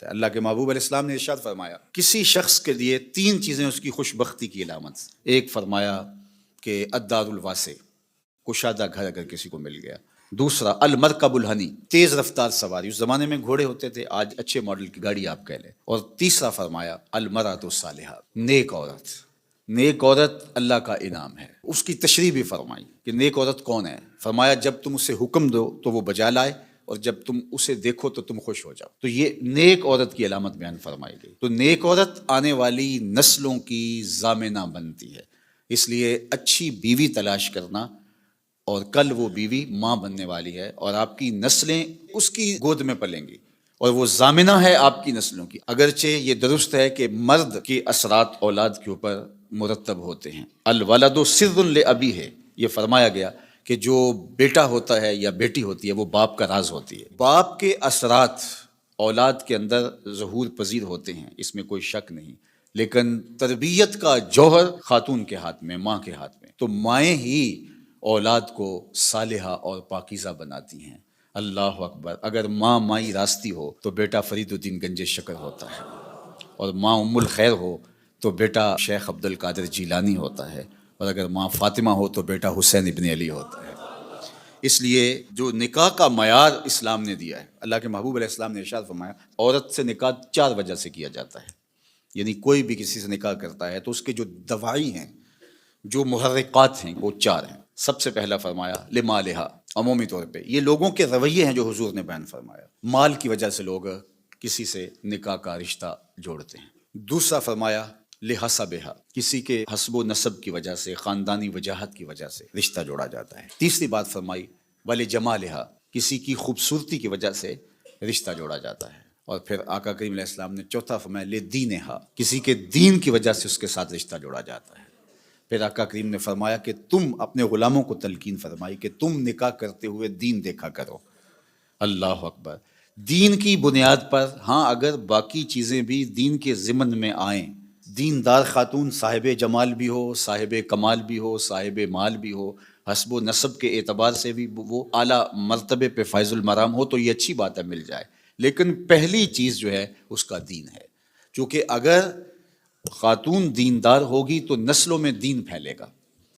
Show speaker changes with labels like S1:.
S1: اللہ کے محبوب علیہ السلام نے ارشاد فرمایا کسی شخص کے لیے 3 چیزیں اس کی خوش بختی کی علامت. ایک فرمایا کہ الدار الواسع، کشادہ گھر اگر کسی کو مل گیا. دوسرا المرکب الحنی، تیز رفتار سواری، اس زمانے میں گھوڑے ہوتے تھے، آج اچھے ماڈل کی گاڑی آپ کہہ لیں. اور تیسرا فرمایا المرأۃ الصالحہ، نیک عورت. نیک عورت اللہ کا انعام ہے. اس کی تشریح بھی فرمائی کہ نیک عورت کون ہے. فرمایا جب تم اسے حکم دو تو وہ بجا لائے، اور جب تم اسے دیکھو تو تم خوش ہو جاؤ. تو یہ نیک عورت کی علامت بیان فرمائی گئی. تو نیک عورت آنے والی نسلوں کی ضامنہ بنتی ہے. اس لیے اچھی بیوی تلاش کرنا، اور کل وہ بیوی ماں بننے والی ہے اور آپ کی نسلیں اس کی گود میں پلیں گی، اور وہ ضامنہ ہے آپ کی نسلوں کی. اگرچہ یہ درست ہے کہ مرد کے اثرات اولاد کے اوپر مرتب ہوتے ہیں. الولد سر لابیہ، یہ فرمایا گیا کہ جو بیٹا ہوتا ہے یا بیٹی ہوتی ہے وہ باپ کا راز ہوتی ہے. باپ کے اثرات اولاد کے اندر ظہور پذیر ہوتے ہیں، اس میں کوئی شک نہیں، لیکن تربیت کا جوہر خاتون کے ہاتھ میں، ماں کے ہاتھ میں. تو مائیں ہی اولاد کو صالحہ اور پاکیزہ بناتی ہیں. اللہ اکبر. اگر ماں مائی راستی ہو تو بیٹا فرید الدین گنج شکر ہوتا ہے، اور ماں ام الخیر ہو تو بیٹا شیخ عبد القادر جیلانی ہوتا ہے، اور اگر ماں فاطمہ ہو تو بیٹا حسین ابن علی ہوتا ہے. اس لیے جو نکاح کا معیار اسلام نے دیا ہے، اللہ کے محبوب علیہ السلام نے ارشاد فرمایا عورت سے نکاح 4 وجہ سے کیا جاتا ہے. یعنی کوئی بھی کسی سے نکاح کرتا ہے تو اس کے جو دواعی ہیں، جو محرکات ہیں، وہ 4 ہیں. سب سے پہلا فرمایا لمالہا، عمومی طور پہ یہ لوگوں کے رویے ہیں جو حضور نے بیان فرمایا. مال کی وجہ سے لوگ کسی سے نکاح کا رشتہ جوڑتے ہیں. دوسرا فرمایا لحسبہا، کسی کے حسب و نسب کی وجہ سے، خاندانی وجاہت کی وجہ سے رشتہ جوڑا جاتا ہے. تیسری بات فرمائی ولجمالہا، کسی کی خوبصورتی کی وجہ سے رشتہ جوڑا جاتا ہے. اور پھر آقا کریم علیہ السلام نے چوتھا فرمایا لدینہا، کسی کے دین کی وجہ سے اس کے ساتھ رشتہ جوڑا جاتا ہے. پھر آقا کریم نے فرمایا کہ تم اپنے غلاموں کو تلقین فرمائی کہ تم نکاح کرتے ہوئے دین دیکھا کرو. اللہ اکبر. دین کی بنیاد پر، ہاں اگر باقی چیزیں بھی دین کے ضمن میں آئیں، دیندار خاتون صاحب جمال بھی ہو، صاحب کمال بھی ہو، صاحب مال بھی ہو، حسب و نسب کے اعتبار سے بھی وہ اعلیٰ مرتبے پہ فائز المرام ہو، تو یہ اچھی بات ہے، مل جائے. لیکن پہلی چیز جو ہے اس کا دین ہے. چونکہ اگر خاتون دیندار ہوگی تو نسلوں میں دین پھیلے گا.